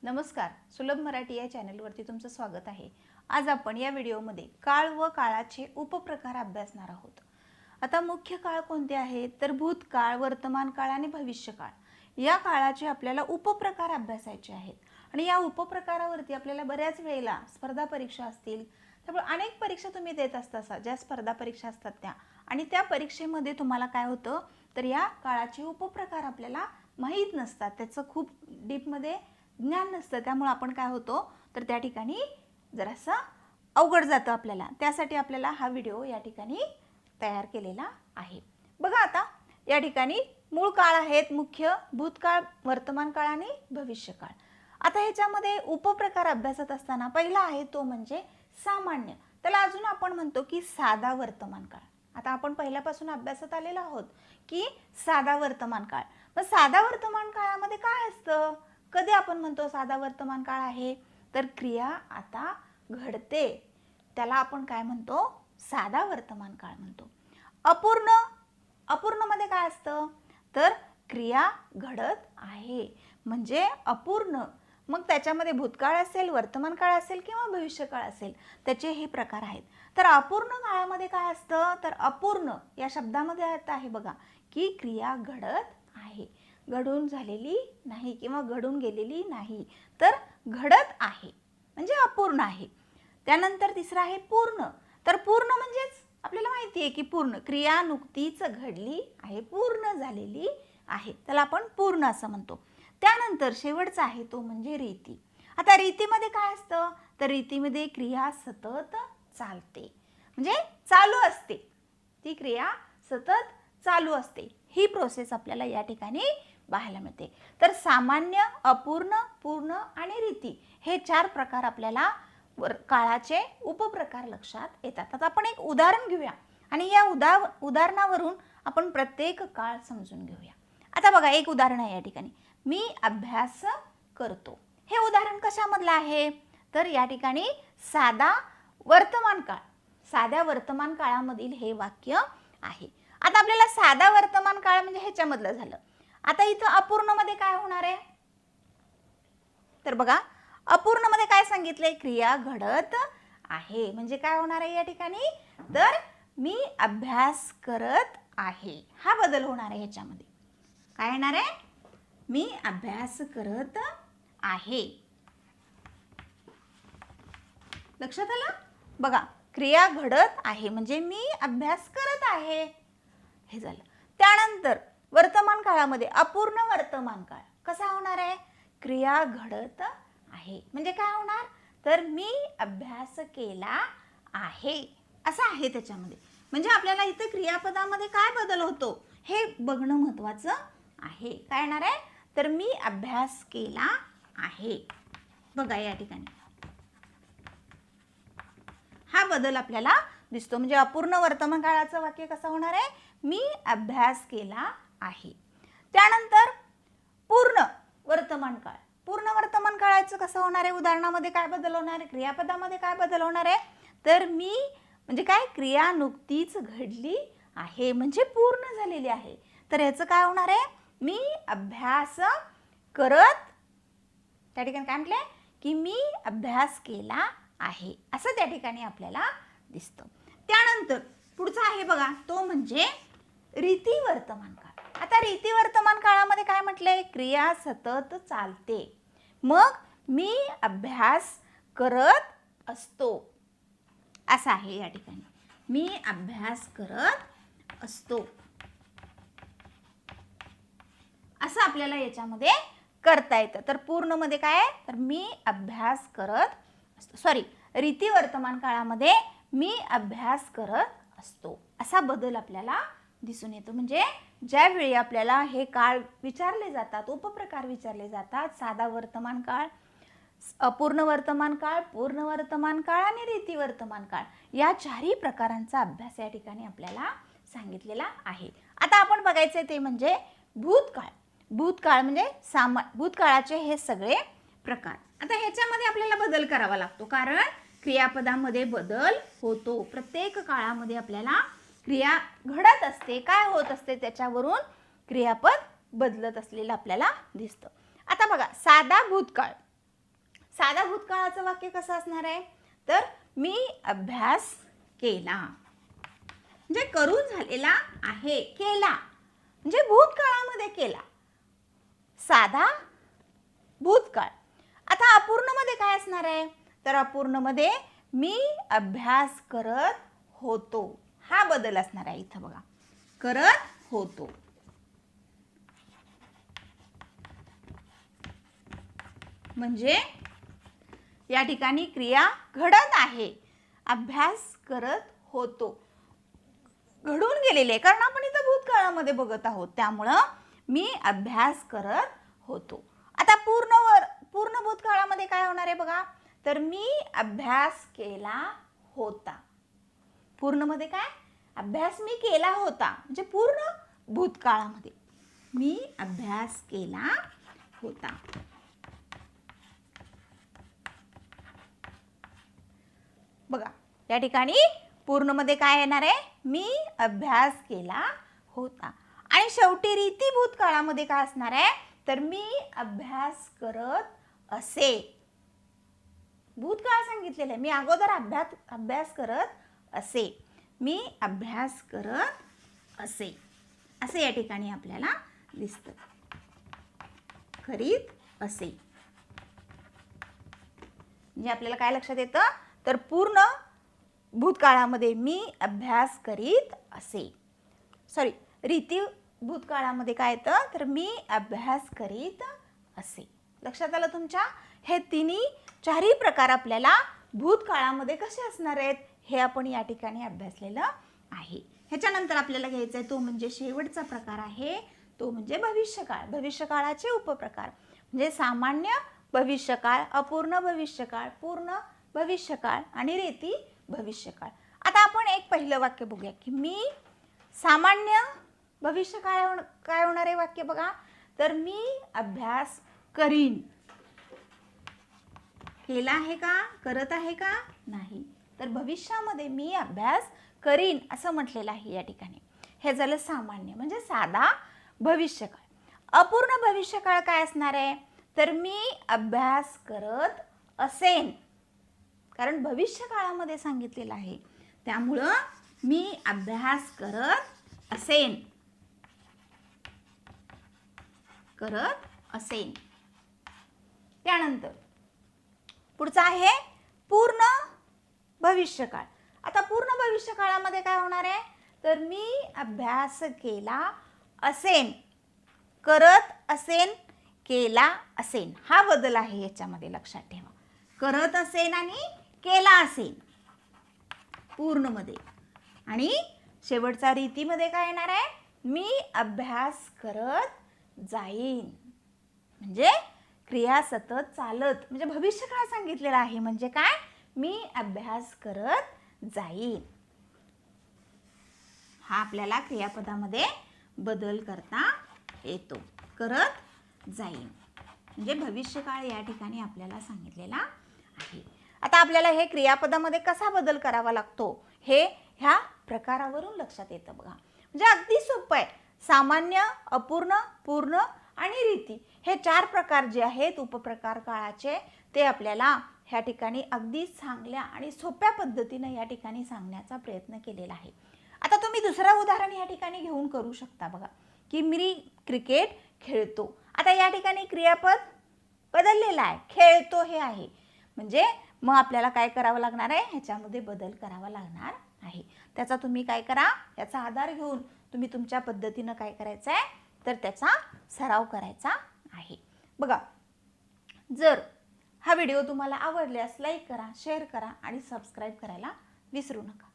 नमस्कार, सुलभ मराठी या चॅनलवरती तुमचं स्वागत आहे। आज आपण या व्हिडिओमध्ये काळ व काळाचे उपप्रकार अभ्यासणार आहोत। आता मुख्य काळ कोणते आहेत तर भूतकाळ, वर्तमान काळ आणि भविष्यकाळ। या काळाचे आपल्याला उपप्रकार अभ्यासायचे आहेत आणि या उपप्रकारावरती आपल्याला बऱ्याच वेळेला स्पर्धा परीक्षा असतील, त्यामुळे अनेक परीक्षा तुम्ही देत असता, ज्या स्पर्धा परीक्षा असतात त्या, आणि त्या परीक्षेमध्ये तुम्हाला काय होतं तर या काळाचे उपप्रकार आपल्याला माहित नसतात, त्याचं खूप डीप मध्ये ज्ञान नसतं। त्यामुळे आपण काय होतो तर त्या ठिकाणी जरासा अवघड जातं आपल्याला। त्यासाठी आपल्याला हा व्हिडिओ या ठिकाणी तयार केलेला आहे। बघा आता या ठिकाणी मूळ काळ आहेत मुख्य भूतकाळ, वर्तमान काळ आणि भविष्यकाळ। आता ह्याच्यामध्ये उपप्रकार अभ्यासत असताना पहिला आहे तो म्हणजे सामान्य, त्याला अजून आपण म्हणतो की साधा वर्तमान काळ। आता आपण पहिल्यापासून अभ्यासत आलेलो आहोत की साधा वर्तमान काळ। मग साधा वर्तमान काळामध्ये काय असतं, कधी आपण म्हणतो साधा वर्तमान काळ आहे तर क्रिया आता घडते, त्याला आपण काय म्हणतो साधा वर्तमान काळ म्हणतो। अपूर्ण मध्ये काय असतं तर क्रिया घडत आहे म्हणजे अपूर्ण। मग त्याच्यामध्ये भूतकाळ असेल, वर्तमान काळ असेल किंवा भविष्यकाळ असेल, त्याचे हे प्रकार आहेत। तर अपूर्ण काळामध्ये काय असतं तर अपूर्ण या शब्दामध्ये अर्थ आहे बघा की क्रिया घडत आहे, घडून झालेली नाही किंवा घडून गेलेली नाही, तर घडत आहे म्हणजे अपूर्ण आहे। त्यानंतर तिसरा आहे पूर्ण, तर पूर्ण म्हणजेच आपल्याला माहिती आहे की पूर्ण क्रिया नुकतीच घडली आहे, पूर्ण झालेली आहे, त्याला आपण पूर्ण असं म्हणतो। त्यानंतर शेवटचा आहे तो म्हणजे रीती। आता रीतीमध्ये काय असतं तर रीतीमध्ये क्रिया सतत चालते म्हणजे चालू असते, ती क्रिया सतत चालू असते, ही प्रोसेस आपल्याला या ठिकाणी पाहायला मिळते। तर सामान्य, अपूर्ण, पूर्ण आणि रीती हे चार प्रकार आपल्याला काळाचे उपप्रकार लक्षात येतात। आता आपण एक उदाहरण घेऊया आणि या उदाहरणावरून आपण प्रत्येक काळ समजून घेऊया। आता बघा एक उदाहरण आहे या ठिकाणी, मी अभ्यास करतो। हे उदाहरण कशामधलं आहे तर या ठिकाणी साधा वर्तमान काळ, साध्या वर्तमान काळामधील हे वाक्य आहे। आता आपल्याला साधा वर्तमान काळ म्हणजे ह्याच्यामधलं झालं। आता इथं अपूर्ण मध्ये काय होणार आहे तर बघा अपूर्ण मध्ये काय सांगितलंय, क्रिया घडत आहे म्हणजे काय होणार आहे या ठिकाणी तर मी अभ्यास करत आहे, हा बदल होणार आहे। ह्याच्यामध्ये काय येणार आहे, मी अभ्यास करत आहे। लक्षात आलं बघा, क्रिया घडत आहे म्हणजे मी अभ्यास करत आहे, हे झालं। त्यानंतर वर्तमान काळामध्ये अपूर्ण वर्तमान काळ कसा होणार आहे, क्रिया घडत आहे म्हणजे काय होणार तर मी अभ्यास केला आहे असं आहे त्याच्यामध्ये। म्हणजे आपल्याला इथे क्रियापदामध्ये काय बदल होतो हे बघणं महत्त्वाचं आहे। काय येणार आहे तर मी अभ्यास केला आहे, बघा या ठिकाणी हा बदल आपल्याला दिसतो। म्हणजे अपूर्ण वर्तमान काळाचं वाक्य कसं होणार आहे, मी अभ्यास केला आहे। त्यानंतर पूर्ण वर्तमान काळ, पूर्ण वर्तमान काळाचं कसं होणार आहे, उदाहरणामध्ये काय बदल होणार आहे, क्रियापदामध्ये काय बदल होणार आहे तर मी म्हणजे काय क्रिया नुकतीच घडली आहे म्हणजे पूर्ण झालेली आहे, तर याचं काय होणार आहे मी अभ्यास करत, त्या ठिकाणी काय म्हटलंय की मी अभ्यास केला आहे असं त्या ठिकाणी आपल्याला दिसतं। त्यानंतर पुढचा आहे बघा तो म्हणजे रीती वर्तमान काळ। आता रीती वर्तमान काळामध्ये काय म्हटलंय, क्रिया सतत चालते, मग मी अभ्यास करत असतो असं आहे या ठिकाणी, मी अभ्यास करत असतो असं आपल्याला याच्यामध्ये करता येतं। तर पूर्ण मध्ये काय आहे तर मी अभ्यास करत असतो, सॉरी रीती वर्तमान काळामध्ये मी अभ्यास करत असतो असा बदल आपल्याला दिसून येतो। म्हणजे ज्यावेळी आपल्याला हे काळ विचारले जातात, उपप्रकार विचारले जातात, साधा वर्तमान काळ, अपूर्ण वर्तमान काळ, पूर्ण वर्तमान काळ आणि रीती वर्तमान काळ, या चारही प्रकारांचा अभ्यास या ठिकाणी आपल्याला सांगितलेला आहे। आता आपण बघायचे ते म्हणजे भूतकाळ। भूतकाळ म्हणजे भूतकाळाचे हे सगळे प्रकार। आता ह्याच्यामध्ये आपल्याला बदल करावा लागतो कारण क्रियापदामध्ये बदल होतो, प्रत्येक काळामध्ये आपल्याला क्रिया घडत असते, काय होत असते त्याच्यावरून क्रियापद बदलत असलेलं आपल्याला दिसतं। आता बघा साधा भूतकाळ, साधा भूतकाळाचं वाक्य कसं असणार आहे? तर मी अभ्यास केला म्हणजे करून झालेला आहे, केला म्हणजे भूतकाळामध्ये केला, साधा भूतकाळ. आता अपूर्णमध्ये काय असणार आहे? तर अपूर्णमध्ये मी अभ्यास करत होतो, हा बदल असणार आहे इथं बघा, करत होतो. म्हणजे या ठिकाणी क्रिया घडत आहे, अभ्यास करत होतो, घडून गेलेले आहे, कारण आपण इथं भूतकाळामध्ये बघत आहोत, त्यामुळं मी अभ्यास करत होतो. आता पूर्ण भूतकाळामध्ये काय होणार आहे बघा, तर मी अभ्यास केला होता. पूर्णमध्ये काय? अभ्यास मी केला होता म्हणजे पूर्ण भूतकाळामध्ये मी अभ्यास केला होता. बघा या ठिकाणी पूर्णमध्ये काय येणार आहे? मी अभ्यास केला होता. आणि शेवटी रीती भूतकाळामध्ये काय असणार आहे? तर मी अभ्यास करत असे. भूतकाळ सांगितलेलं आहे, मी अगोदर अभ्यास करत असे, मी अभ्यास करत असे, असे या ठिकाणी आपल्याला दिसतं. करीत असे म्हणजे आपल्याला काय लक्षात येतं? तर पूर्ण भूतकाळामध्ये मी अभ्यास करीत असे, सॉरी रीती भूतकाळामध्ये काय येतं? तर मी अभ्यास करीत असे. लक्षात आलं तुमच्या? हे चारही प्रकार आपल्याला भूतकाळामध्ये कसे असणार आहेत हे आपण या ठिकाणी अभ्यासलेलं आहे. ह्याच्यानंतर आपल्याला घ्यायचा आहे तो म्हणजे शेवटचा प्रकार आहे, तो म्हणजे भविष्यकाळ. भविष्यकाळाचे उपप्रकार म्हणजे सामान्य भविष्यकाळ, अपूर्ण भविष्यकाळ, पूर्ण भविष्यकाळ आणि रीती भविष्यकाळ. आता आपण एक पहिलं वाक्य बघूया की मी सामान्य भविष्यकाळ काय होणार आहे वाक्य बघा, तर मी अभ्यास करीन. केला आहे का? करत आहे का? नाही. तर भविष्यामध्ये मी अभ्यास करीन असं म्हटलेलं आहे या ठिकाणी. हे झालं सामान्य म्हणजे साधा भविष्यकाळ. अपूर्ण भविष्यकाळ काय असणार आहे? तर मी अभ्यास करत असेन, कारण भविष्यकाळामध्ये सांगितलेलं आहे, त्यामुळं मी अभ्यास करत असेन, करत असेन. त्यानंतर पुढचा आहे पूर्ण भविष्यकाळ. आता पूर्ण भविष्यकाळामध्ये काय होणार आहे? तर मी अभ्यास केला असेन, करत असेन, केला असेन, हा बदल आहे याच्यामध्ये, लक्षात ठेवा. करत असेन आणि केला असेन पूर्णमध्ये. आणि शेवटचा रीतीमध्ये काय येणार आहे? मी अभ्यास करत जाईन म्हणजे क्रिया सतत चालत म्हणजे भविष्यकाळ सांगितलेला आहे, म्हणजे काय? मी अभ्यास करत जाईन. हा आपल्याला क्रियापदामध्ये बदल करता येतो, करत जाईन म्हणजे भविष्यकाळ या ठिकाणी आपल्याला सांगितलेला आहे. आता आपल्याला हे क्रियापदामध्ये कसा बदल करावा लागतो हे ह्या प्रकारावरून लक्षात येतं बघा. म्हणजे अगदी सोपं आहे. सामान्य, अपूर्ण, पूर्ण आणि रीती हे 4 प्रकार जे आहेत उपप्रकार काळाचे, ते आपल्याला ह्या ठिकाणी अगदी चांगल्या आणि सोप्या पद्धतीने या ठिकाणी सांगण्याचा प्रयत्न केलेला आहे. आता तुम्ही दुसरं उदाहरण या ठिकाणी घेऊन करू शकता बघा की मी क्रिकेट खेळतो. आता या ठिकाणी क्रियापद बदललेलं आहे, खेळतो हे आहे, म्हणजे मग आपल्याला काय करावं लागणार आहे? ह्याच्यामध्ये बदल करावा लागणार आहे. त्याचा तुम्ही काय करा, याचा आधार घेऊन तुम्ही तुमच्या पद्धतीनं काय करायचं आहे, तर त्याचा सराव करायचा आहे. बघा, जर हा व्हिडिओ तुम्हाला आवडल्यास लाईक करा, शेअर करा आणि सबस्क्राईब करायला विसरू नका.